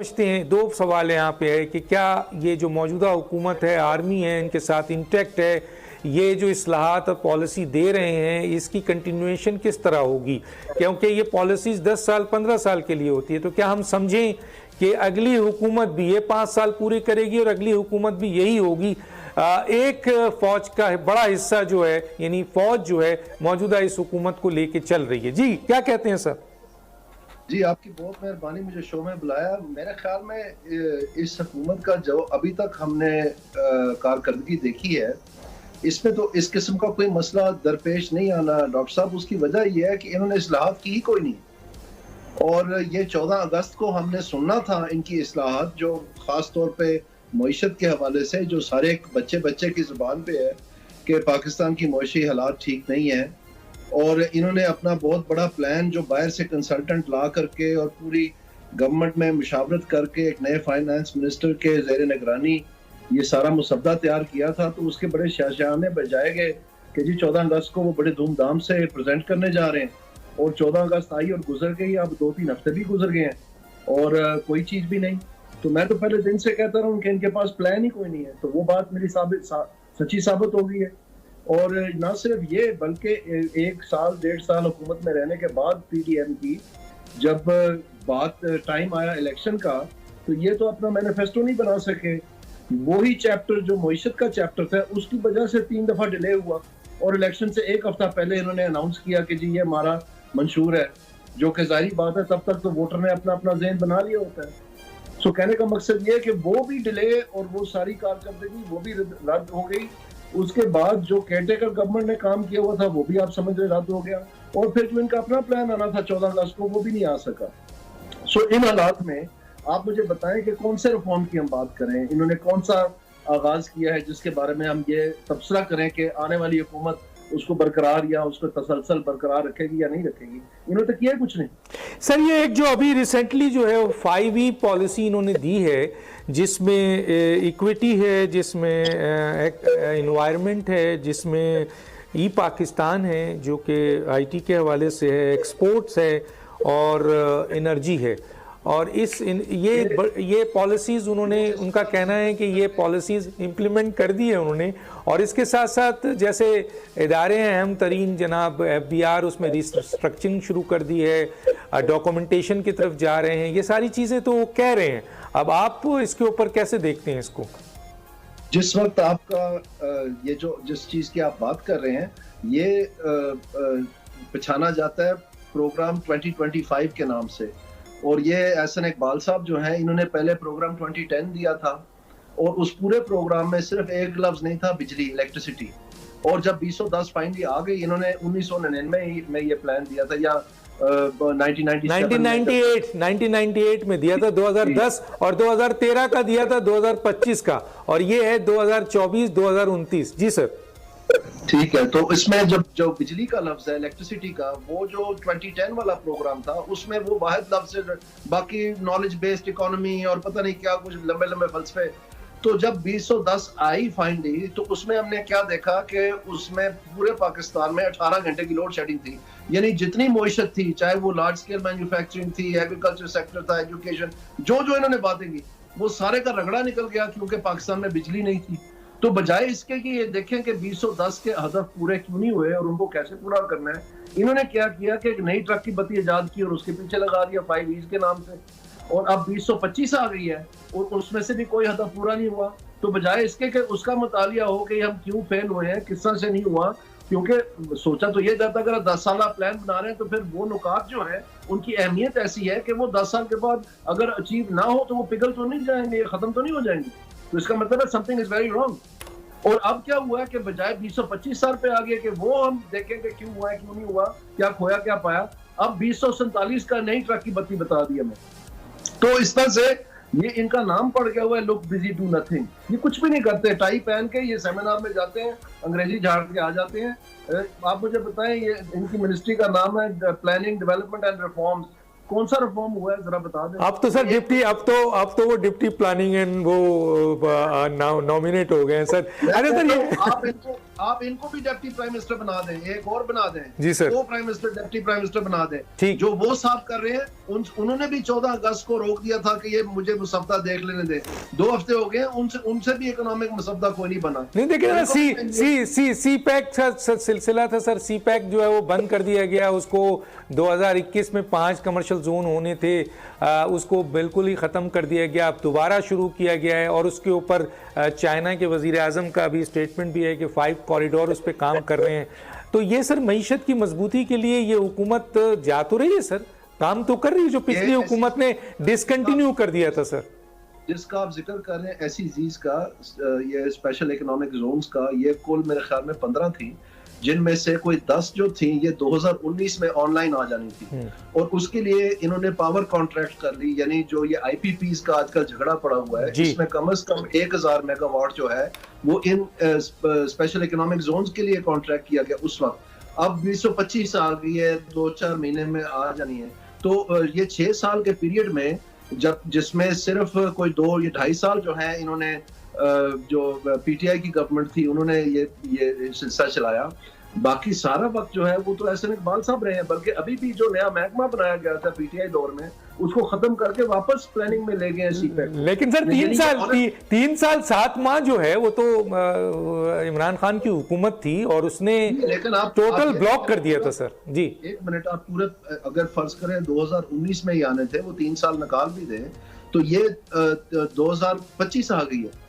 समझते हैं, दो सवाल यहाँ पे है कि क्या ये जो मौजूदा हुकूमत है, आर्मी है, इनके साथ इंटैक्ट है, ये जो इस्लाहात और पॉलिसी दे रहे हैं इसकी कंटिन्यूएशन किस तरह होगी, क्योंकि ये पॉलिसीज़ 10 साल 15 साल के लिए होती है। तो क्या हम समझें कि अगली हुकूमत भी ये 5 साल पूरे करेगी और अगली हुकूमत भी यही होगी? एक फ़ौज का बड़ा हिस्सा जो है, यानी फ़ौज जो है मौजूदा इस हुकूमत को लेके चल रही है। जी क्या कहते हैं सर? जी, आपकी बहुत मेहरबानी मुझे शो में बुलाया। मेरे ख्याल में इस हुकूमत का जो अभी तक हमने कारकर्दगी देखी है, इसमें तो इस किस्म का कोई मसला दरपेश नहीं आना डॉक्टर साहब। उसकी वजह यह है कि इन्होंने इस्लाहात की ही कोई नहीं। और ये 14 अगस्त को हमने सुनना था इनकी इस्लाहात, जो ख़ास तौर पे मईशत के हवाले से, जो सारे बच्चे बच्चे की ज़ुबान पे है कि पाकिस्तान की मईशी हालात ठीक नहीं है। और इन्होंने अपना बहुत बड़ा प्लान जो बाहर से कंसल्टेंट ला करके और पूरी गवर्नमेंट में मुशावरत करके एक नए फाइनेंस मिनिस्टर के ज़ेर निगरानी ये सारा मुसद्दा तैयार किया था। तो उसके बड़े शाहजहाने बजाए गए कि जी 14 अगस्त को वो बड़े धूमधाम से प्रेजेंट करने जा रहे हैं। और 14 अगस्त आई और गुजर गई, अब 2-3 हफ्ते भी गुजर गए हैं और कोई चीज़ भी नहीं। तो मैं तो पहले दिन से कहता रहा हूँ कि इनके पास प्लान ही कोई नहीं है। तो वो बात मेरी सच्ची साबित हो गई है। और ना सिर्फ ये, बल्कि 1 साल 1.5 साल हुकूमत में रहने के बाद पीडीएम की जब बात टाइम आया इलेक्शन का, तो ये तो अपना मैनिफेस्टो नहीं बना सके। वही चैप्टर जो मईशत का चैप्टर था, उसकी वजह से 3 दफा डिले हुआ। और इलेक्शन से 1 हफ्ता पहले इन्होंने अनाउंस किया कि जी ये हमारा मंशूर है, जो कि जाहिर बात है तब तक तो वोटर ने अपना अपना ज़हन बना लिया होता है। सो कहने का मकसद ये है कि वो भी डिले और वो सारी कारकर्दगी वो भी रद्द हो गई। उसके बाद जो केयरटेकर गवर्नमेंट ने काम किया हुआ था वो भी आप समझ रहे रद्द हो गया। और फिर जो इनका अपना प्लान आना था 14 अगस्त को, वो भी नहीं आ सका। सो इन हालात में आप मुझे बताएं कि कौन से रिफॉर्म की हम बात करें, इन्होंने कौन सा आगाज किया है जिसके बारे में हम ये तबसरा करें कि आने वाली हुकूमत उसको बरकरार या उसको तसलसल बरकरार रखेगी या नहीं रखेगी। इन्होंने तो किया कुछ नहीं। सर ये एक जो अभी रिसेंटली जो है 5E पॉलिसी इन्होंने दी है, जिसमें इक्विटी है, जिसमें इन्वायरमेंट है, जिसमें ई पाकिस्तान है जो कि आईटी के हवाले से है, एक्सपोर्ट्स है और एनर्जी है। और ये पॉलिसीज़ उन्होंने, उनका कहना है कि ये पॉलिसीज़ इम्प्लीमेंट कर दी है उन्होंने। और इसके साथ साथ जैसे इदारे हैं अहम तरीन जनाब FBR, उसमें रिस्ट्रक्चरिंग शुरू कर दी है, डॉक्यूमेंटेशन की तरफ जा रहे हैं, ये सारी चीज़ें तो वो कह रहे हैं। अब आप इसके ऊपर कैसे देखते हैं इसको? जिस वक्त आपका ये जो जिस चीज़ की आप बात कर रहे हैं, ये पहचाना जाता है प्रोग्राम 2025 के नाम से। और ये एहसन इकबाल साहब जो हैं, इन्होंने पहले प्रोग्राम 2010 दिया था और उस पूरे प्रोग्राम में सिर्फ एक लफ्ज नहीं था, बिजली, इलेक्ट्रिसिटी। और जब 2010 फाइनली आ गई, इन्होंने 1999 में ये प्लान दिया था, या 1998 में दिया था, 2010 और 2013 का दिया था, 2025 का, और ये है 2024-2029। जी सर ठीक है। तो इसमें जब जो बिजली का लफ्ज है, इलेक्ट्रिसिटी का, वो जो 2010 वाला प्रोग्राम था उसमें वो वाहिद लफ्ज है, बाकी नॉलेज बेस्ड इकोनॉमी और पता नहीं क्या कुछ लंबे लंबे फलसफे। तो जब 2010 आई फाइनली, तो उसमें हमने क्या देखा कि उसमें पूरे पाकिस्तान में 18 घंटे की लोड शेडिंग थी। यानी जितनी मईशत थी, चाहे वो लार्ज स्केल मैन्युफैक्चरिंग थी, एग्रीकल्चर सेक्टर था, एजुकेशन, जो जो इन्होंने बातें की, वो सारे का रगड़ा निकल गया क्योंकि पाकिस्तान में बिजली नहीं थी। तो बजाय इसके कि ये देखें कि 2010 के हदफ पूरे क्यों नहीं हुए और उनको कैसे पूरा करना है, इन्होंने क्या किया कि एक नई ट्रक की बत्ती ईजाद की और उसके पीछे लगा दिया 5E's के नाम से। और अब 2025 आ गई है और उसमें से भी कोई हदफ पूरा नहीं हुआ। तो बजाय इसके कि उसका मुतालिया हो कि हम क्यों फेल हुए हैं, किस तरह से नहीं हुआ, क्योंकि सोचा तो ये जाता अगर 10 साल प्लान बना रहे हैं तो फिर वो नुकात जो है उनकी अहमियत ऐसी है कि वो 10 साल के बाद अगर अचीव ना हो तो वो पिघल तो नहीं जाएंगे, खत्म तो नहीं हो जाएंगे। तो इसका मतलब है समथिंग इज वेरी रॉन्ग। और अब क्या हुआ कि बजाय 20-25 साल पे आ गए कि वो हम देखें कि क्यों हुआ है, क्यों नहीं हुआ, क्या खोया क्या पाया, अब 2047 का नई ट्रक की बत्ती बता दी हमें। तो इस तरह से ये इनका नाम पड़ गया हुआ है, लुक बिजी डू नथिंग। ये कुछ भी नहीं करते, टाई पहन के ये सेमिनार में जाते हैं, अंग्रेजी झाड़ के आ जाते हैं। आप मुझे बताएं, ये इनकी मिनिस्ट्री का नाम है प्लानिंग डेवलपमेंट एंड रिफॉर्म्स। कौन सा रिफॉर्म हुआ है जरा बता दें। अब तो सर डिप्टी, अब तो वो डिप्टी प्लानिंग एंड वो नॉमिनेट हो गए हैं सर। अरे सर ये आप इनको भी डिप्टी प्राइम मिनिस्टर बना दें, एक और बना दें जी sir, 2 prime minister deputy prime minister बना दें। ठीक, जो वो साफ कर रहे हैं उन्होंने भी 14 अगस्त को रोक दिया था कि ये मुझे मुसद्दा देख लेने दे। 2 हफ्ते हो गए, उनसे भी इकोनॉमिक मुसद्दा कोई नहीं बना। नहीं देखिए ना, सी पैक सिलसिला था सर, सी पैक जो है वो बंद कर दिया गया। उसको 2021 में 5 कमर्शियल जोन होने थे, उसको बिल्कुल ही ख़त्म कर दिया गया। अब दोबारा शुरू किया गया है और उसके ऊपर चाइना के वज़ीर आज़म का भी स्टेटमेंट भी है कि 5 कॉरिडोर उस पर काम कर रहे हैं। तो ये सर मईशत की मजबूती के लिए ये हुकूमत जा तो रही है सर, काम तो कर रही है, जो पिछली हुकूमत ने डिसकंटिन्यू कर दिया था सर। जिसका आप जिक्र कर रहे हैं SEZs का, ये स्पेशल इकोनॉमिक जोन्स का, ये कुल मेरे ख्याल में 15 थी, जिनमें से कोई 10 जो थी ये 2019 में ऑनलाइन आ जानी थी। और उसके लिए इन्होंने पावर कॉन्ट्रैक्ट कर ली, यानी जो ये IPPs का आजकल झगड़ा पड़ा हुआ है, इसमें कम से कम 1000 मेगावाट जो है वो इन स्पेशल इकोनॉमिक जोन्स के लिए कॉन्ट्रैक्ट किया गया उस वक्त। अब 225 आ गई है, 2-4 महीने में आ जानी है। तो ये 6 साल के पीरियड में जिसमें सिर्फ कोई 2 या 2.5 साल जो है इन्होंने जो PTI की गवर्नमेंट थी उन्होंने ये सिलसिला चलाया, बाकी सारा वक्त जो है वो तो एहसन इकबाल साहब रहे हैं। बल्कि अभी भी जो नया महकमा बनाया गया था PTI दौर में, उसको खत्म करके वापस प्लानिंग में ले गए हैं CPEC। लेकिन सर 3 साल 7 माह जो है वो तो इमरान खान की हुकूमत थी और उसने टोटल ब्लॉक कर दिया था सर। जी 1 मिनट, आप पूरे अगर फर्ज करें 2019 में ही आने थे, वो 3 साल निकाल भी दें तो ये 2025 आ गई है।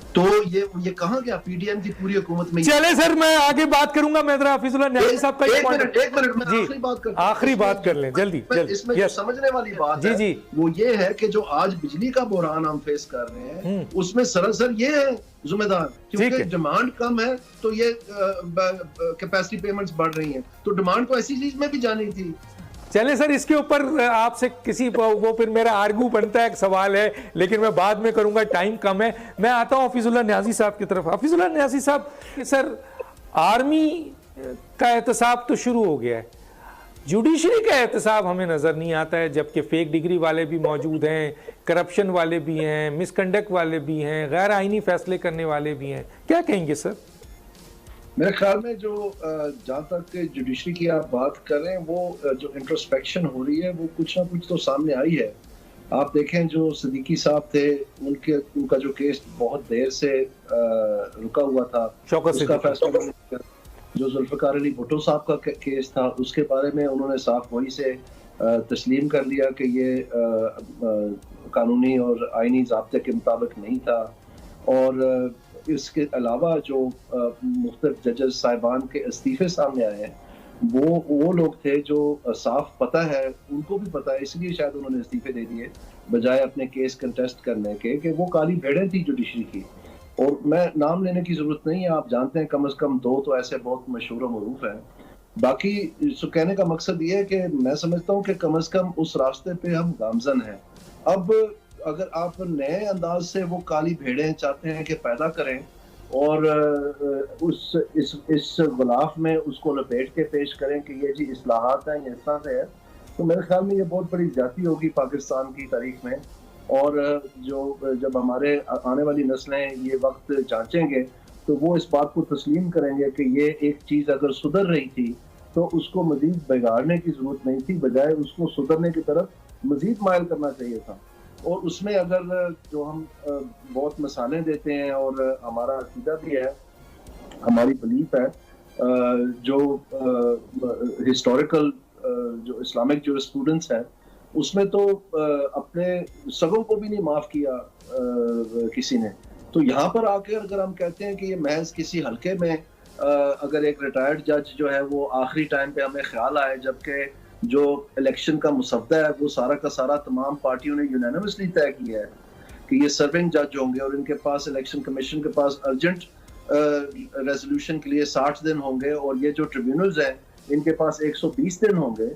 तो ये कहाँ गया PDM की पूरी हुकूमत में? चले सर, मैं आगे बात करूंगा। मैं जरा हफीजुल्लाह न्याजी साहब का एक मिनट मैं आखिरी बात कर लें जल्दी। इसमें जो समझने वाली बात है वो ये है कि जो आज बिजली का बहरान हम फेस कर रहे हैं उसमें सरासर ये है जिम्मेदार, क्योंकि डिमांड कम है तो ये कैपेसिटी पेमेंट्स बढ़ रही हैं, तो डिमांड तो ऐसी चीज में भी जानी थी। चले सर, इसके ऊपर आपसे किसी वो फिर मेरा आर्गू बनता है, एक सवाल है, लेकिन मैं बाद में करूंगा, टाइम कम है। मैं आता हूं हफीजुल्लाह न्याजी साहब की तरफ। हफीजुल्लाह न्याजी साहब, सर आर्मी का एहतसाब तो शुरू हो गया है, जुडिशरी का एहतसाब हमें नजर नहीं आता है, जबकि फेक डिग्री वाले भी मौजूद हैं, करप्शन वाले भी हैं, मिसकंडक्ट वाले भी हैं, गैर आईनी फैसले करने वाले भी हैं। क्या कहेंगे सर? मेरे ख्याल में जो जहाँ तक जुडिशरी की आप बात कर रहे हैं, वो जो इंट्रोस्पेक्शन हो रही है वो कुछ ना कुछ तो सामने आई है। आप देखें जो सिद्दीकी साहब थे, उनका जो केस बहुत देर से रुका हुआ था, उसका फैसला, जो जुल्फ़िकार अली भुट्टो साहब का केस था उसके बारे में उन्होंने साफ वही से तस्लीम कर लिया कि ये कानूनी और आईनी ज़ाब्ते के मुताबिक नहीं था। और इसके अलावा जो मुख्तलिफ जजेस साहिबान के इस्तीफे सामने आए हैं, वो लोग थे जो साफ पता है, उनको भी पता है, इसलिए शायद उन्होंने इस्तीफे दे दिए बजाय अपने केस कंटेस्ट करने के, कि वो काली भेड़ें थी जुडिशरी की। और मैं नाम लेने की जरूरत नहीं है, आप जानते हैं कम से कम 2 तो ऐसे बहुत मशहूर और मरूफ हैं। बाकी कहने का मकसद ये है कि मैं समझता हूँ कि कम से कम उस रास्ते पे हम गामजन हैं। अब अगर आप नए अंदाज से वो काली भेड़ें चाहते हैं कि पैदा करें और इस गुलाफ में उसको लपेट के पेश करें कि ये जी इस्लाहात हैं, ये इस तरह से है, तो मेरे ख्याल में ये बहुत बड़ी ज्यादती होगी पाकिस्तान की तारीख में। और जब हमारे आने वाली नस्लें ये वक्त जांचेंगे तो वो इस बात को तस्लीम करेंगे कि ये एक चीज़ अगर सुधर रही थी तो उसको मजीद बिगाड़ने की जरूरत नहीं थी, बजाय उसको सुधरने की तरफ मजीद मायल करना चाहिए था। और उसमें अगर जो हम बहुत मिसालें देते हैं और हमारा अकीदा भी है, हमारी बिलीफ है, जो हिस्टोरिकल जो इस्लामिक जो स्टूडेंट्स हैं उसमें तो अपने सगों को भी नहीं माफ़ किया किसी ने। तो यहाँ पर आकर अगर हम कहते हैं कि ये महज किसी हल्के में अगर एक रिटायर्ड जज जो है वो आखिरी टाइम पे हमें ख्याल आए, जबकि जो इलेक्शन का मुसद्दा है वो सारा का सारा तमाम पार्टियों ने यूनानिमसली तय किया है कि ये सर्विंग जज होंगे और इनके पास इलेक्शन कमीशन के पास अर्जेंट रेजोल्यूशन के लिए 60 दिन होंगे और ये जो ट्रिब्यूनल्स हैं इनके पास 120 दिन होंगे,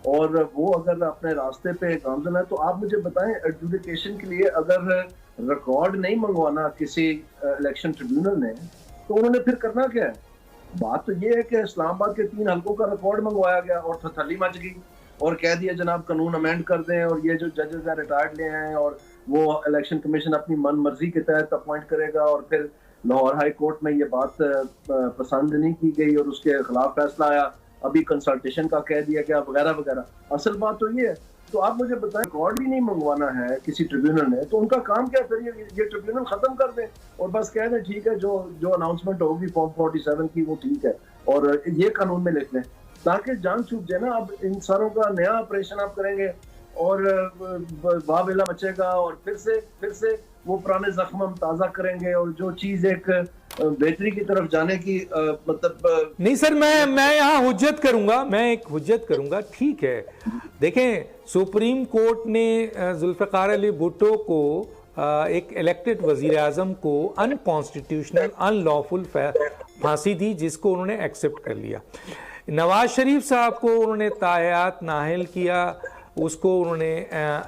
और वो अगर अपने रास्ते पे गामजन है, तो आप मुझे बताएं एडजुडिकेशन के लिए अगर रिकॉर्ड नहीं मंगवाना किसी इलेक्शन ट्रिब्यूनल ने तो उन्होंने फिर करना क्या है? बात तो ये है कि इस्लामाबाद के 3 हलकों का रिकॉर्ड मंगवाया गया और थथली मच गई। और कह दिया जनाब कानून अमेंड कर दें और ये जो जजेस हैं रिटायर्ड ले आए और वो इलेक्शन कमीशन अपनी मन मर्जी के तहत अपॉइंट करेगा, और फिर लाहौर हाई कोर्ट में ये बात पसंद नहीं की गई और उसके खिलाफ फैसला आया, अभी कंसल्टेशन का कह दिया गया वगैरह वगैरह। असल बात तो ये है। तो आप मुझे बताएं, रिकॉर्ड भी नहीं मंगवाना है किसी ट्रिब्यूनल ने, तो उनका काम क्या? फिर ये ट्रिब्यूनल खत्म कर दें और बस कह दें ठीक है, जो अनाउंसमेंट होगी फॉर्म 47 की वो ठीक है और ये कानून में लिख लें, ताकि जान छूट जाए ना। अब इन सारों का नया ऑपरेशन आप करेंगे और वावेला मचेगा और फिर से वो पुराने जख्म हम ताजा करेंगे और जो चीज एक बेहतरी की तरफ जाने की मतलब नहीं सर, मैं यहाँ हुज्जत करूंगा, मैं एक हुज्जत करूंगा। ठीक है, देखें, सुप्रीम कोर्ट ने जुल्फ़िकार अली भुट्टो को एक इलेक्टेड वजीर आजम को अनकॉन्स्टिट्यूशनल अनलॉफुल फांसी दी, जिसको उन्होंने एक्सेप्ट कर लिया। नवाज शरीफ साहब को उन्होंने तायात नाहिल किया, उसको उन्होंने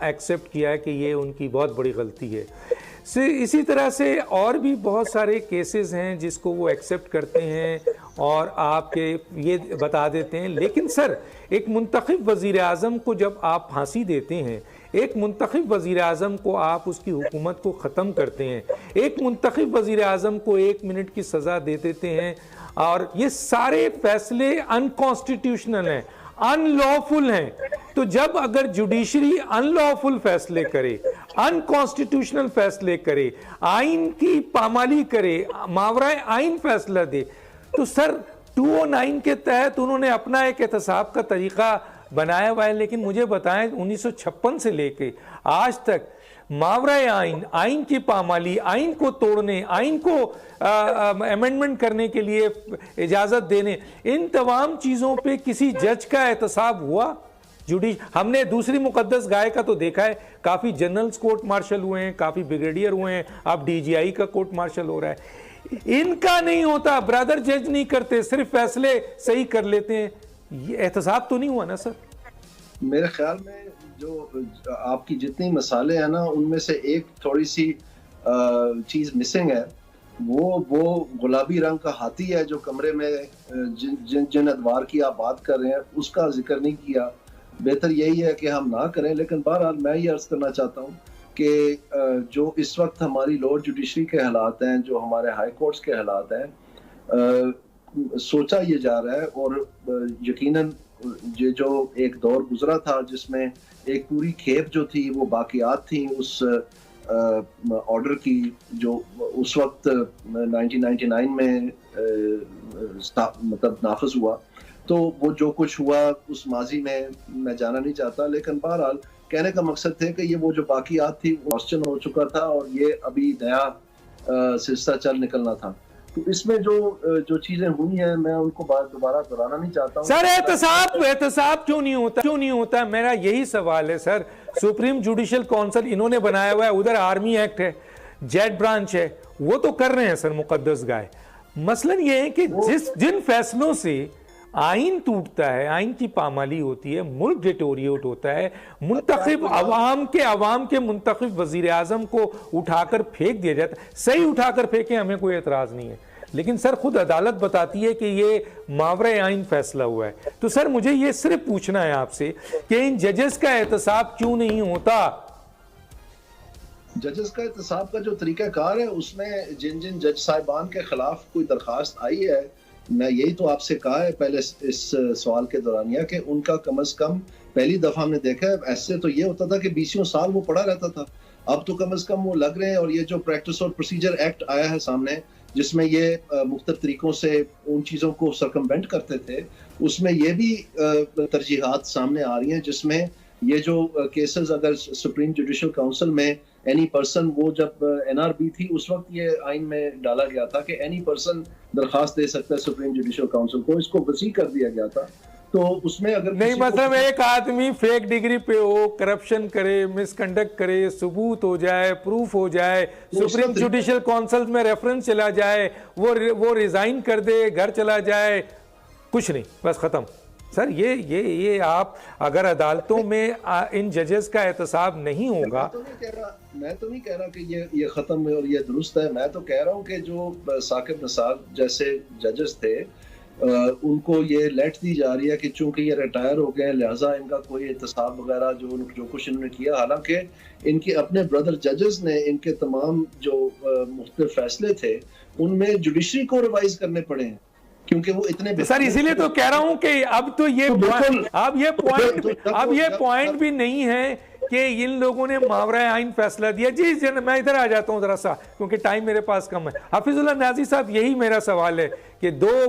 एक्सेप्ट किया कि ये उनकी बहुत बड़ी गलती है। इसी तरह से और भी बहुत सारे केसेस हैं जिसको वो एक्सेप्ट करते हैं और आपके ये बता देते हैं। लेकिन सर, एक मुंतखब वज़ीर आज़म को जब आप फांसी देते हैं, एक मुंतखब वज़ीर आज़म को आप उसकी हुकूमत को ख़त्म करते हैं, एक मुंतखब वज़ीर आज़म को 1 मिनट की सज़ा दे देते हैं, और ये सारे फैसले अनकॉन्स्टिट्यूशनल हैं, अनलॉफुल हैं। तो जब अगर जुडिशरी अनलॉफुल फैसले करे, अनकॉन्स्टिट्यूशनल फैसले करे, आइन की पामाली करे, मावराए आइन फैसला दे, तो सर 209 के तहत उन्होंने अपना एक एहतसाब का तरीका बनाया हुआ है। लेकिन मुझे बताएं, 1956 से लेके आज तक मावराए आइन, आइन की पामाली, आइन को तोड़ने, आइन को अमेंडमेंट करने के लिए इजाज़त देने, इन तमाम चीज़ों पे किसी जज का एहतसाब हुआ? हमने दूसरी मुकद्दस गाय का तो देखा है, काफ़ी जनरल्स कोर्ट मार्शल हुए हैं, काफ़ी ब्रिगेडियर हुए हैं, अब DGI का कोर्ट मार्शल हो रहा है। इनका नहीं होता, ब्रदर जज नहीं करते, सिर्फ फैसले सही कर लेते हैं। ये एहतसाब तो नहीं हुआ ना सर? मेरे ख्याल में जो आपकी जितनी मसाले हैं ना, उनमें से एक थोड़ी सी चीज मिसिंग है। वो गुलाबी रंग का हाथी है जो कमरे में जिन अदवार की आप बात कर रहे हैं, उसका जिक्र नहीं किया। बेहतर यही है कि हम ना करें। लेकिन बहरहाल मैं ये अर्ज करना चाहता हूँ कि जो इस वक्त हमारी लोअर जुडिशरी के हालात हैं, जो हमारे हाई कोर्ट्स के हालात हैं, सोचा ये जा रहा है और यकीनन ये जो एक दौर गुजरा था जिसमें एक पूरी खेप जो थी वो बाकियात थी उस ऑर्डर की जो उस वक्त 1999 में मतलब नाफिज हुआ। तो वो जो कुछ हुआ उस माजी में मैं जाना नहीं चाहता, लेकिन बहरहाल कहने का मकसद थे कि ये वो जो बाकियात थी वो क्वेश्चन हो चुका था और ये अभी नया सिलसिला चल निकलना था। तो इसमें जो चीजें हुई हैं मैं उनको दोबारा दोहराना नहीं चाहता हूँ। सर एहतसाब क्यों नहीं होता? मेरा यही सवाल है सर। सुप्रीम जुडिशियल काउंसिल इन्होंने बनाया हुआ है, उधर आर्मी एक्ट है, जेट ब्रांच है, वो तो कर रहे हैं सर मुकद्दस गाय। मसलन ये है कि जिन फैसलों से आइन टूटता है, आइन की पामाली होती है, मुल्क डिटोरिएट होता है, मुंतखब अवाम के मुंतखब वजीर आजम को उठाकर फेंक दिया जाता है। सही उठाकर फेंके, हमें कोई एतराज नहीं है, लेकिन सर खुद अदालत बताती है कि ये मावरे आइन फैसला हुआ है। तो सर मुझे ये सिर्फ पूछना है आपसे कि इन जजेस का एहतसाब क्यों नहीं होता? जजेस का एहतसाब का जो तरीकाकार है, उसमें जिन जज साहिबान के खिलाफ कोई दरखास्त आई है, मैं यही तो आपसे कहा है पहले इस सवाल के दौरानिया कि उनका कम से कम पहली दफा हमने देखा है। ऐसे तो ये होता था कि 20 साल वो पड़ा रहता था, अब तो कम से कम वो लग रहे हैं। और ये जो प्रैक्टिस और प्रोसीजर एक्ट आया है सामने, जिसमें ये मुख्तलिफ तरीकों से उन चीज़ों को सर्कमवेंट करते थे, उसमें ये भी तरजीहात सामने आ रही हैं, जिसमें ये जो केसेस अगर सुप्रीम जुडिशल काउंसिल में एनी पर्सन, वो जब NRB थी उस वक्त ये आइन में डाला गया था कि एनी पर्सन दरखास्त दे सकता है सुप्रीम जुडिशल काउंसिल को, इसको वसी कर दिया गया था। तो उसमें अगर नहीं, मतलब एक आदमी फेक डिग्री पे हो, करप्शन करे, मिसकंडक्ट करे, सबूत हो जाए, प्रूफ हो जाए, सुप्रीम जुडिशल काउंसिल में रेफरेंस चला जाए, वो रिजाइन कर दे, घर चला जाए, कुछ नहीं, बस खत्म। सर ये आप अगर अदालतों में इन जजेस का एहतसाब नहीं होगा। मैं तो नहीं कह रहा कि ये खत्म है और ये दुरुस्त है। मैं तो कह रहा हूँ कि जो साकिब निसार जैसे जजेस थे, उनको ये लेट दी जा रही है कि चूंकि ये रिटायर हो गए हैं लिहाजा इनका कोई एहतसाब वगैरह जो कुछ इन्होंने किया, हालांकि इनके अपने ब्रदर जजेस ने इनके तमाम जो मुख्तलिफ फैसले थे उनमें जुडिशरी को रिवाइज करने पड़े हैं क्योंकि वो इतने सर इसीलिए तो कह रहा हूं कि अब तो ये अब ये पॉइंट भी नहीं है कि इन लोगों ने मावरा आइन फैसला दिया। जी मैं इधर आ जाता हूं जरा सा क्योंकि टाइम मेरे पास कम है। हफीजुल्लाह न्याजी साहब, यही मेरा सवाल है कि दो